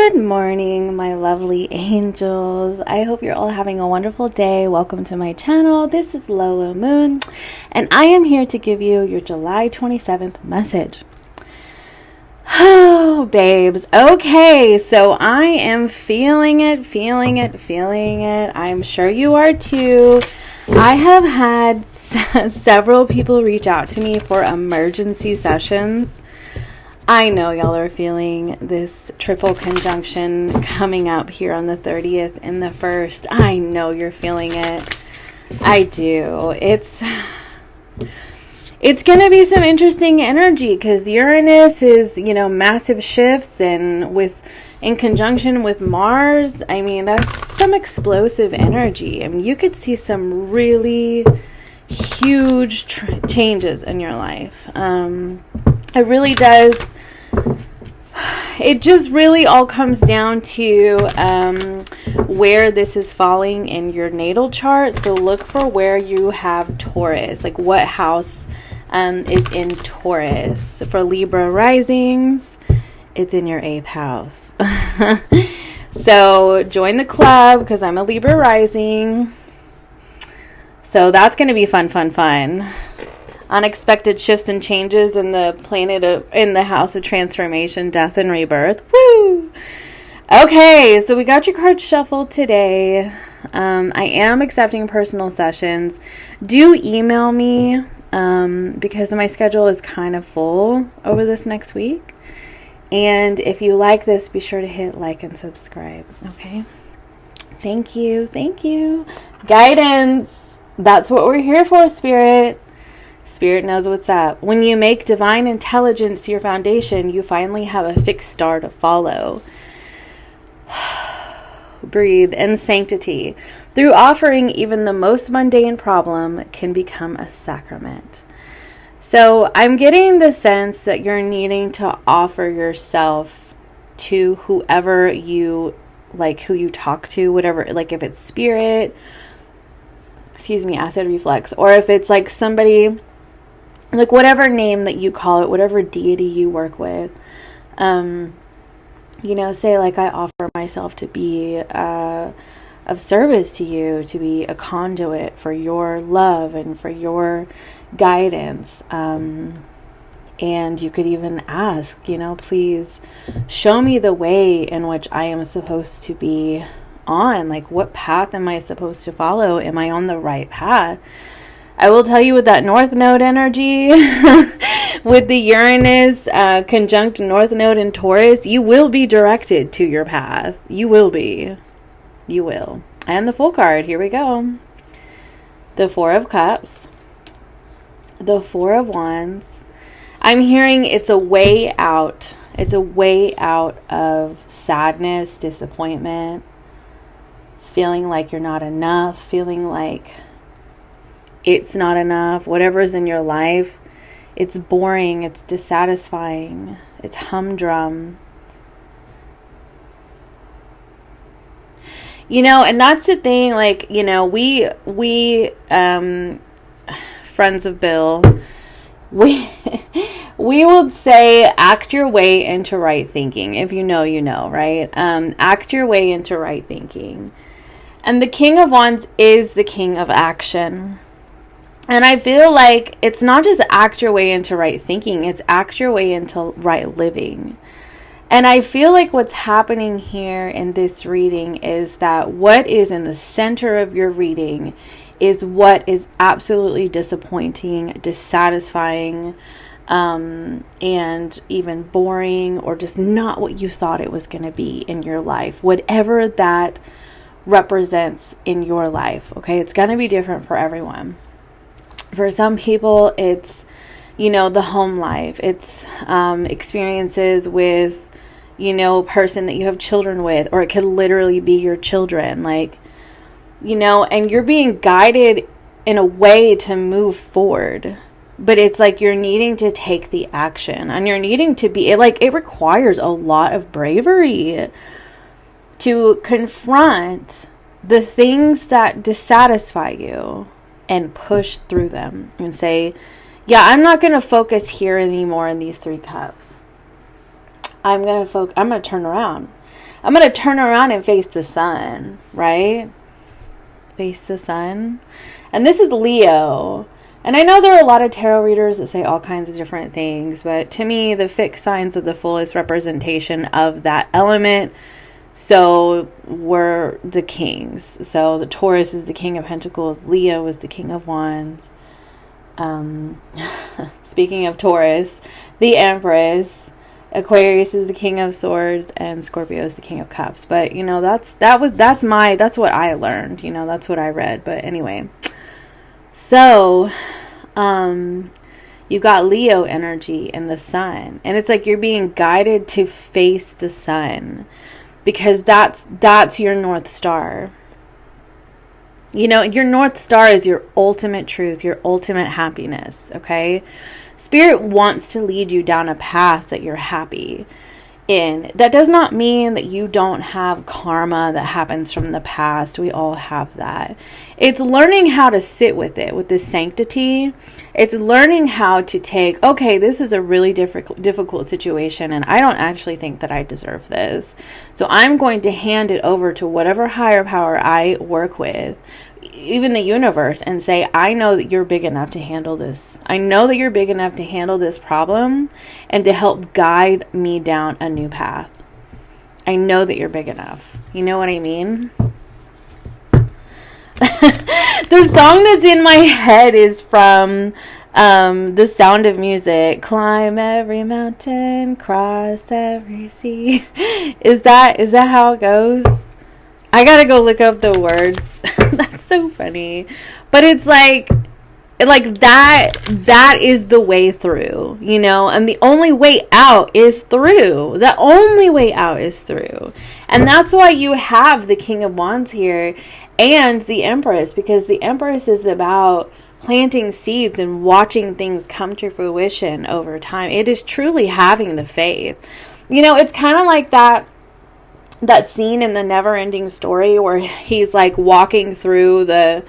Good morning, my lovely angels. I hope you're all having a wonderful day. Welcome to my channel. This is Lolo Moon, and I am here to give you your July 27th message. Oh, babes. Okay, so I am feeling it. I'm sure you are too. I have had several people reach out to me for emergency sessions. I know y'all are feeling this triple conjunction coming up here on the 30th and the 1st. I know you're feeling it. I do. It's going to be some interesting energy because Uranus is, massive shifts, and in conjunction with Mars, I mean, that's some explosive energy. I mean, you could see some really huge changes in your life. It really does. It just really all comes down to where this is falling in your natal chart. So look for where you have Taurus, like what house is in Taurus. For Libra risings, it's in your 8th house. So join the club because I'm a Libra rising. So that's going to be fun. Unexpected shifts and changes in the planet in the house of transformation, death, and rebirth. Woo! Okay, so we got your cards shuffled today. I am accepting personal sessions. Do email me because my schedule is kind of full over this next week. And if you like this, be sure to hit like and subscribe. Okay? Thank you. Guidance. That's what we're here for, Spirit. Spirit knows what's up. When you make divine intelligence your foundation, you finally have a fixed star to follow. Breathe. In sanctity. Through offering, even the most mundane problem can become a sacrament. So I'm getting the sense that you're needing to offer yourself to whoever you like, who you talk to, whatever, like if it's spirit, acid reflux, or if it's like somebody, like whatever name that you call it, whatever deity you work with, say like I offer myself to be of service to you, to be a conduit for your love and for your guidance. And you could even ask, please show me the way in which I am supposed to be on. Like, what path am I supposed to follow? Am I on the right path? I will tell you, with that North Node energy, with the Uranus conjunct North Node in Taurus, you will be directed to your path. You will. And the full card, here we go. The Four of Cups. The Four of Wands. I'm hearing it's a way out. It's a way out of sadness, disappointment, feeling like you're not enough, feeling like it's not enough. Whatever's in your life, it's boring, it's dissatisfying, it's humdrum. And that's the thing, like, we friends of Bill, we would say act your way into right thinking. If you know, right? Act your way into right thinking. And the King of Wands is the king of action. And I feel like it's not just act your way into right thinking, it's act your way into right living. And I feel like what's happening here in this reading is that what is in the center of your reading is what is absolutely disappointing, dissatisfying, and even boring, or just not what you thought it was going to be in your life. Whatever that represents in your life, okay? It's going to be different for everyone. For some people, it's, the home life. It's experiences with, person that you have children with, or it could literally be your children, like, and you're being guided in a way to move forward. But it's like you're needing to take the action, and you're needing to be, it requires a lot of bravery to confront the things that dissatisfy you and push through them and say, yeah, I'm not going to focus here anymore in these 3 cups. I'm going to turn around. I'm going to turn around and face the sun, right? Face the sun. And this is Leo. And I know there are a lot of tarot readers that say all kinds of different things, but to me, the fixed signs are the fullest representation of that element. So we're the kings. So the Taurus is the king of pentacles. Leo is the king of wands. Speaking of Taurus, the Empress. Aquarius is the king of swords, and Scorpio is the king of cups. But you know, that's what I learned. You know, that's what I read. But anyway, so you got Leo energy in the sun, and it's like you're being guided to face the sun, because that's your North Star. You know, your North Star is your ultimate truth, your ultimate happiness, okay? Spirit wants to lead you down a path that you're happy in. That does not mean that you don't have karma that happens from the past. We all have that. It's learning how to sit with it, with this sanctity. It's learning how to take, okay, this is a really difficult situation, and I don't actually think that I deserve this. So I'm going to hand it over to whatever higher power I work with, even the universe, and say, I know that you're big enough to handle this. I know that you're big enough to handle this problem and to help guide me down a new path. I know that you're big enough. You know what I mean? The song that's in my head is from The Sound of Music. Climb every mountain, cross every sea. Is that how it goes? I gotta go look up the words. That's so funny. But it's like that is the way through, you know, and the only way out is through. The only way out is through. And that's why you have the King of Wands here and the Empress, because the Empress is about planting seeds and watching things come to fruition over time. It is truly having the faith. You know, it's kind of like that scene in the Never-Ending Story where he's like walking through the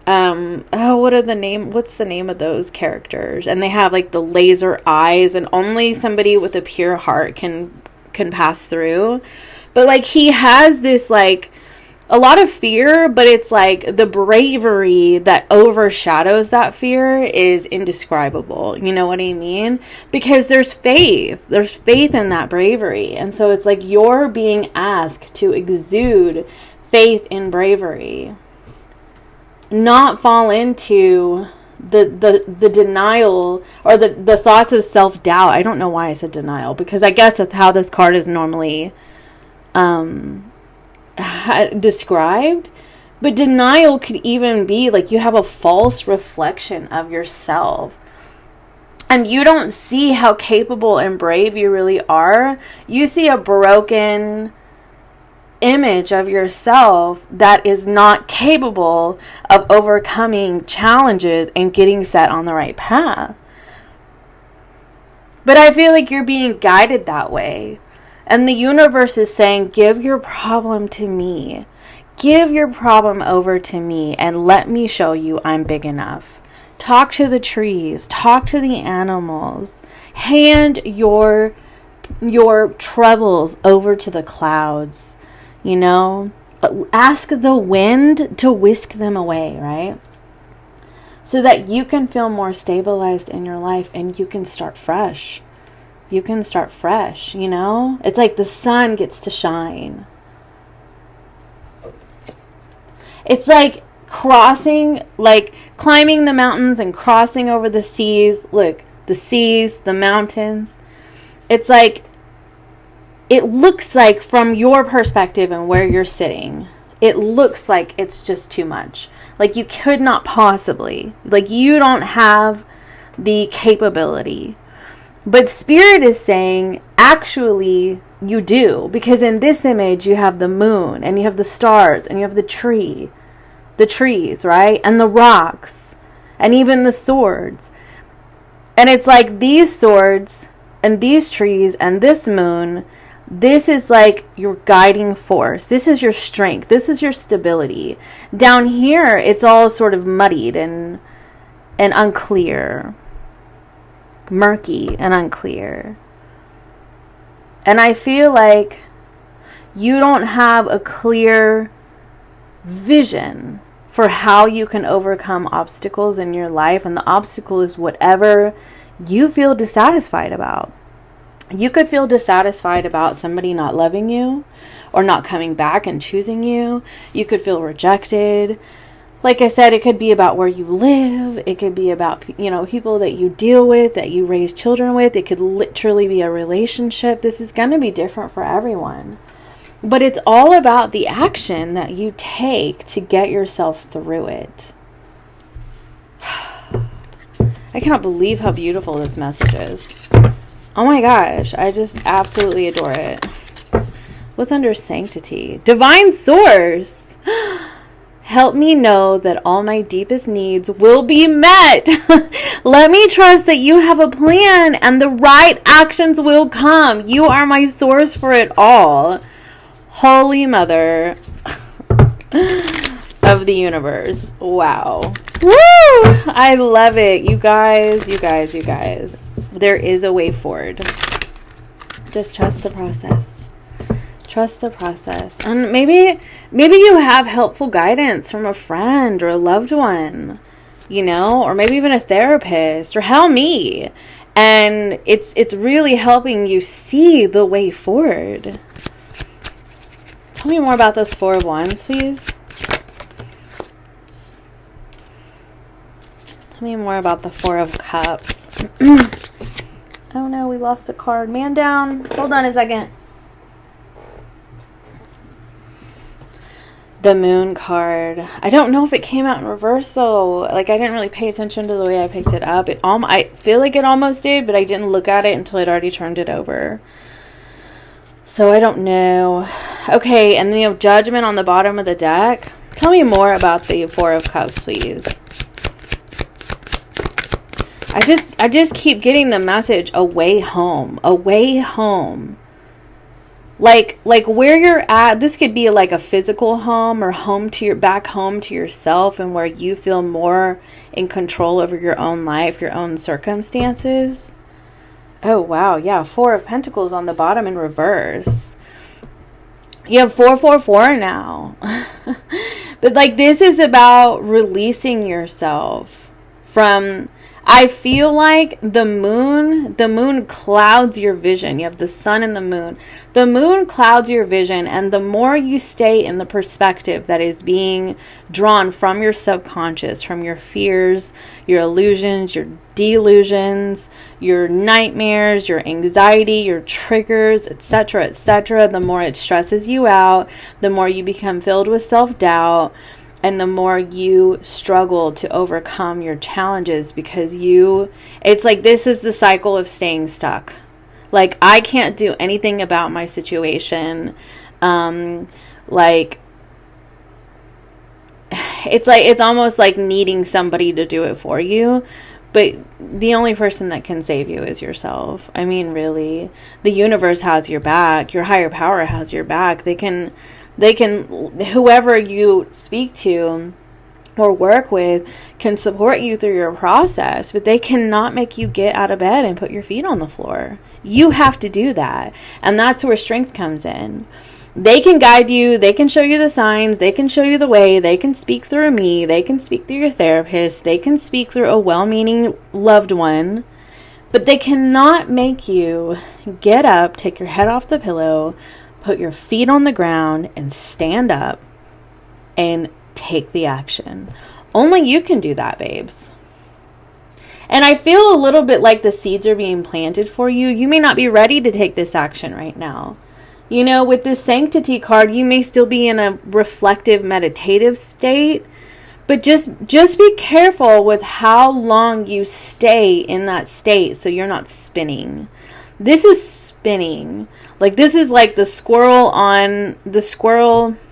what's the name of those characters, and they have like the laser eyes, and only somebody with a pure heart can pass through. But like he has this like a lot of fear, but it's like the bravery that overshadows that fear is indescribable. You know what I mean? Because there's faith in that bravery. And so it's like you're being asked to exude faith and bravery, not fall into the denial or the thoughts of self-doubt. I don't know why I said denial, because I guess that's how this card is normally described. But denial could even be like you have a false reflection of yourself, and you don't see how capable and brave you really are. You see a broken image of yourself that is not capable of overcoming challenges and getting set on the right path. But I feel like you're being guided that way. And the universe is saying, give your problem to me. Give your problem over to me and let me show you I'm big enough. Talk to the trees. Talk to the animals. Hand your troubles over to the clouds. You know, ask the wind to whisk them away, right? So that you can feel more stabilized in your life and you can start fresh. You can start fresh, you know? It's like the sun gets to shine. It's like climbing the mountains and crossing over the seas. Look, the seas, the mountains. It's like, it looks like from your perspective and where you're sitting, it looks like it's just too much. Like you could not possibly, like you don't have the capability. But Spirit is saying, actually, you do. Because in this image, you have the moon, and you have the stars, and you have the trees, right? And the rocks, and even the swords. And it's like these swords, and these trees, and this moon, this is like your guiding force. This is your strength. This is your stability. Down here, it's all sort of muddied and unclear. Murky and unclear. And I feel like You don't have a clear vision for how you can overcome obstacles in your life. And the obstacle is whatever you feel dissatisfied about. You could feel dissatisfied about somebody not loving you or not coming back and choosing you. You could feel rejected. Like I said, it could be about where you live. It could be about, people that you deal with, that you raise children with. It could literally be a relationship. This is going to be different for everyone. But it's all about the action that you take to get yourself through it. I cannot believe how beautiful this message is. Oh my gosh, I just absolutely adore it. What's under sanctity? Divine source. Help me know that all my deepest needs will be met. Let me trust that you have a plan and the right actions will come. You are my source for it all. Holy Mother of the universe. Wow. Woo! I love it. You guys. There is a way forward. Just trust the process. Trust the process. And maybe you have helpful guidance from a friend or a loved one, or maybe even a therapist, or hell, me. And it's really helping you see the way forward. Tell me more about this Four of Wands, please. Tell me more about the Four of Cups. Oh no, we lost a card. Man down. Hold on a second. The Moon card. I don't know if it came out in reverse though. Like, I didn't really pay attention to the way I picked it up. I feel like it almost did, but I didn't look at it until I'd already turned it over. So I don't know. Okay, and then you have Judgment on the bottom of the deck. Tell me more about the Four of Cups, please. I just keep getting the message, away home. Away home. Like where you're at, this could be like a physical home or back home to yourself, and where you feel more in control over your own life, your own circumstances. Oh, wow. Yeah, Four of Pentacles on the bottom in reverse. You have 444 now. But, this is about releasing yourself from... I feel like the moon clouds your vision. You have the sun and the moon. The moon clouds your vision, and the more you stay in the perspective that is being drawn from your subconscious, from your fears, your illusions, your delusions, your nightmares, your anxiety, your triggers, etc., the more it stresses you out, the more you become filled with self-doubt, and the more you struggle to overcome your challenges, because it's like this is the cycle of staying stuck. Like, I can't do anything about my situation. It's almost like needing somebody to do it for you. But the only person that can save you is yourself. I mean, really. The universe has your back. Your higher power has your back. They can, whoever you speak to or work with can support you through your process, but they cannot make you get out of bed and put your feet on the floor. You have to do that. And that's where strength comes in. They can guide you. They can show you the signs. They can show you the way. They can speak through me. They can speak through your therapist. They can speak through a well-meaning loved one, but they cannot make you get up, take your head off the pillow, put your feet on the ground, and stand up and take the action. Only you can do that, babes. And I feel a little bit like the seeds are being planted for you. You may not be ready to take this action right now. With this Sanctity card, you may still be in a reflective, meditative state. But just be careful with how long you stay in that state so you're not spinning. This is spinning. This is like the squirrel on a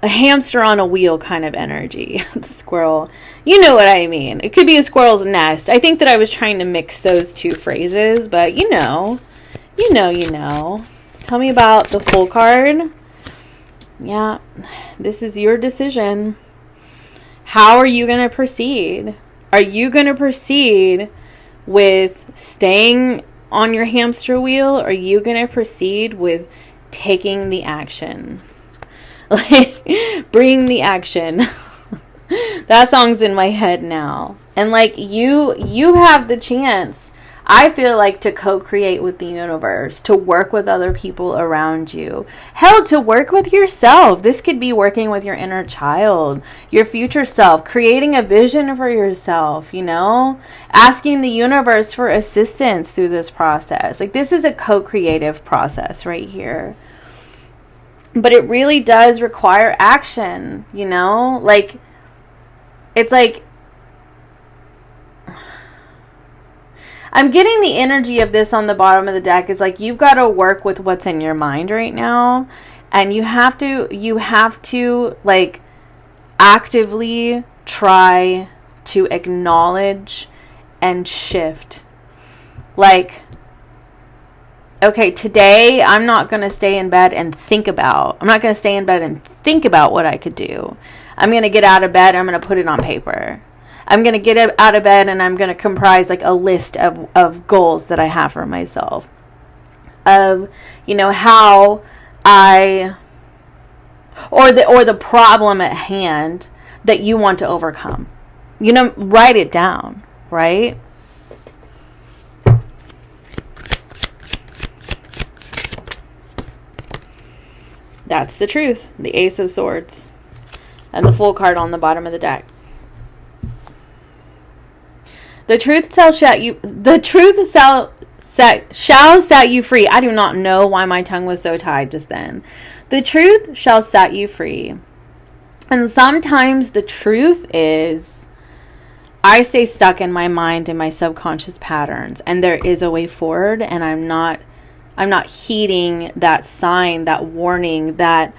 hamster on a wheel kind of energy. The squirrel. You know what I mean. It could be a squirrel's nest. I think that I was trying to mix those two phrases, but you know. Tell me about the Fool card. Yeah, this is your decision. How are you going to proceed? Are you going to proceed with staying on your hamster wheel, or are you going to proceed with taking the action? Like, bring the action. That song's in my head now. And like, you have the chance, I feel like, to co-create with the universe, to work with other people around you. Hell, to work with yourself. This could be working with your inner child, your future self, creating a vision for yourself, you know, asking the universe for assistance through this process. Like, this is a co-creative process right here. But it really does require action, you know? Like, it's like, I'm getting the energy of this on the bottom of the deck. It's like, you've got to work with what's in your mind right now. And you have to like actively try to acknowledge and shift. Like, okay, today I'm not going to stay in bed and think about what I could do. I'm going to get out of bed. I'm going to put it on paper. I'm going to get out of bed and I'm going to comprise like a list of goals that I have for myself. Of, you know, how or the problem at hand that you want to overcome. You know, write it down, right? That's the truth. The Ace of Swords. And the Fool card on the bottom of the deck. The truth shall set you free. I do not know why my tongue was so tied just then. The truth shall set you free. And sometimes the truth is, I stay stuck in my mind and my subconscious patterns, and there is a way forward, and I'm not heeding that sign, that warning, that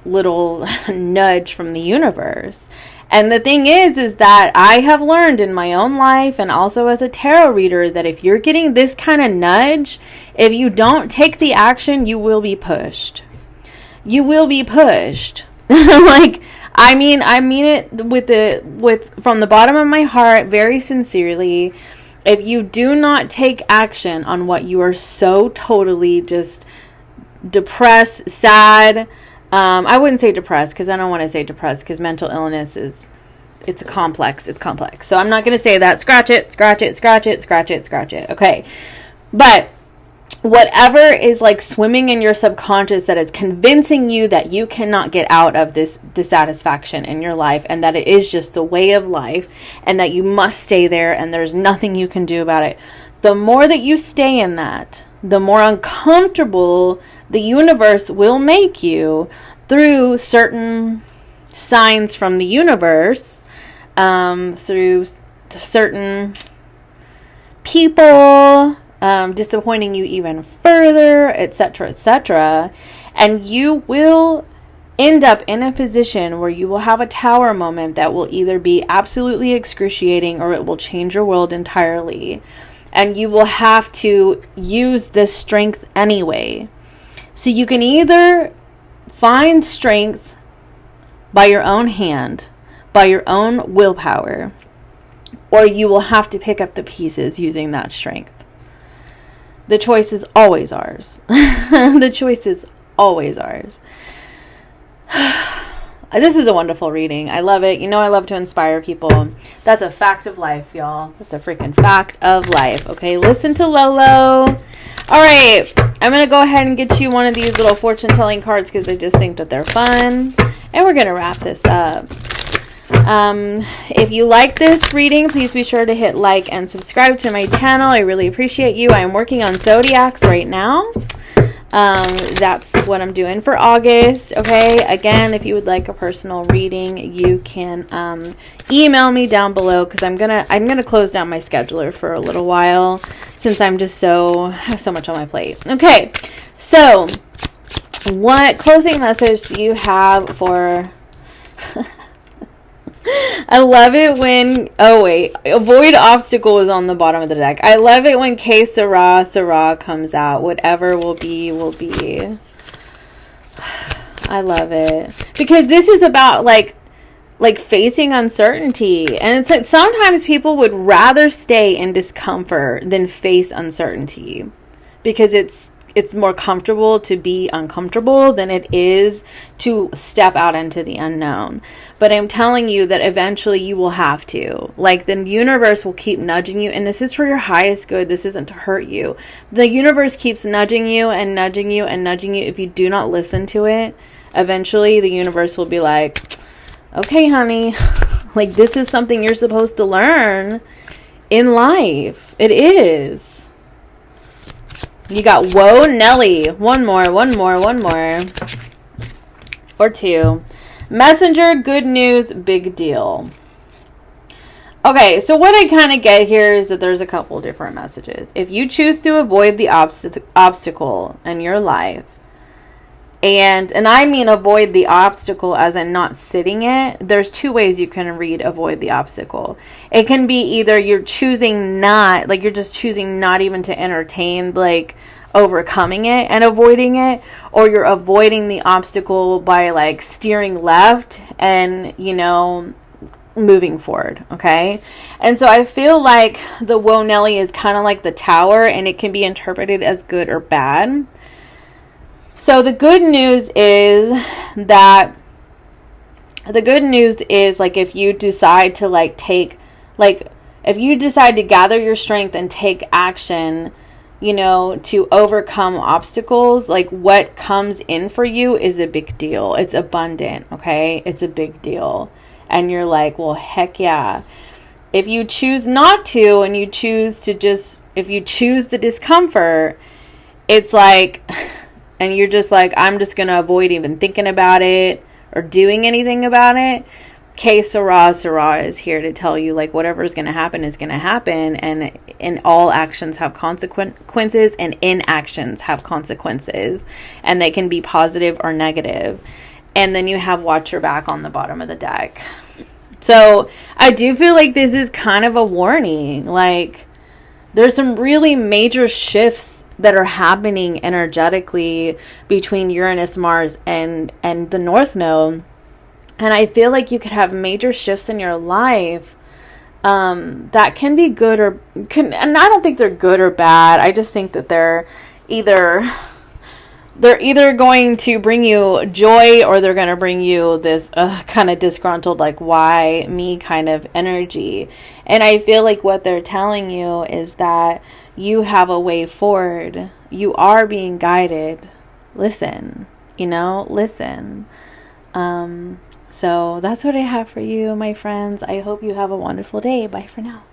little nudge from the universe. And the thing is that I have learned in my own life, and also as a tarot reader, that if you're getting this kind of nudge, if you don't take the action, you will be pushed. You will be pushed. Like, I mean it with from the bottom of my heart, very sincerely. If you do not take action on what you are so totally just depressed, sad, I wouldn't say depressed, because I don't want to say depressed, because mental illness it's complex. So I'm not going to say that. Scratch it. Okay. But whatever is like swimming in your subconscious that is convincing you that you cannot get out of this dissatisfaction in your life, and that it is just the way of life, and that you must stay there and there's nothing you can do about it. The more that you stay in that, the more uncomfortable the universe will make you through certain signs from the universe, through certain people, disappointing you even further, etc., etc. And you will end up in a position where you will have a tower moment that will either be absolutely excruciating, or it will change your world entirely. And you will have to use this strength anyway. So you can either find strength by your own hand, by your own willpower, or you will have to pick up the pieces using that strength. The choice is always ours. The choice is always ours. This is a wonderful reading. I love it. You know, I love to inspire people. That's a fact of life, y'all. That's a freaking fact of life. Okay, listen to Lolo. All right, I'm going to go ahead and get you one of these little fortune-telling cards, because I just think that they're fun. And we're going to wrap this up. If you like this reading, please be sure to hit like and subscribe to my channel. I really appreciate you. I'm working on zodiacs right now. That's what I'm doing for August. Okay, again, if you would like a personal reading, you can email me down below, because I'm gonna close down my scheduler for a little while, since I'm just have so much on my plate. Okay, so what closing message do you have for I love it when, avoid obstacle is on the bottom of the deck. I love it when Que Sera comes out. Whatever will be, will be. I love it. Because this is about, like, like facing uncertainty. And it's like sometimes people would rather stay in discomfort than face uncertainty, because it's more comfortable to be uncomfortable than it is to step out into the unknown. But I'm telling you that eventually you will have to. Like, the universe will keep nudging you, and this is for your highest good. This isn't to hurt you. The universe keeps nudging you and nudging you and nudging you. If you do not listen to it, eventually the universe will be like, okay, honey, like, this is something you're supposed to learn in life. It is. You got Whoa Nelly. One more. Or two. Messenger, good news, big deal. Okay, so what I kind of get here is that there's a couple different messages. If you choose to avoid the obstacle in your life, and I mean avoid the obstacle as in not sitting it, there's two ways you can read avoid the obstacle. It can be either you're choosing not, like you're just choosing not even to entertain, like overcoming it and avoiding it, or you're avoiding the obstacle by like steering left and, you know, moving forward. Okay. And so I feel like the Whoa Nelly is kind of like the tower, and it can be interpreted as good or bad. So the good news is like if you decide to like take, like if you decide to gather your strength and take action, you know, to overcome obstacles, like what comes in for you is a big deal. It's abundant, okay? It's a big deal. And you're like, well, heck yeah. If you choose not to, and you choose to just, if you choose the discomfort, it's like, and you're just like, I'm just going to avoid even thinking about it or doing anything about it. Que Sarah is here to tell you, like, whatever is going to happen is going to happen. And all actions have consequences, and inactions have consequences. And they can be positive or negative. And then you have watch your back on the bottom of the deck. So I do feel like this is kind of a warning. Like, there's some really major shifts that are happening energetically between Uranus, Mars, and the North Node. And I feel like you could have major shifts in your life that can be good or and I don't think they're good or bad. I just think that they're either going to bring you joy, or they're going to bring you this kind of disgruntled, like, why me kind of energy. And I feel like what they're telling you is that you have a way forward. You are being guided. Listen, listen. So that's what I have for you, my friends. I hope you have a wonderful day. Bye for now.